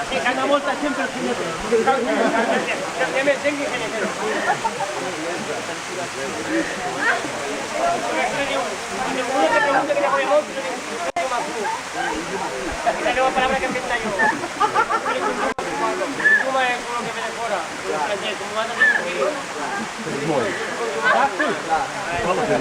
Sí, cada volta sempre al primer uno te pregunta que le voy a volta, la nuova palabra che inventa io. Come è quello che viene fuori? Quello francese, come vanno a dire qui? Ah, sì? Quello che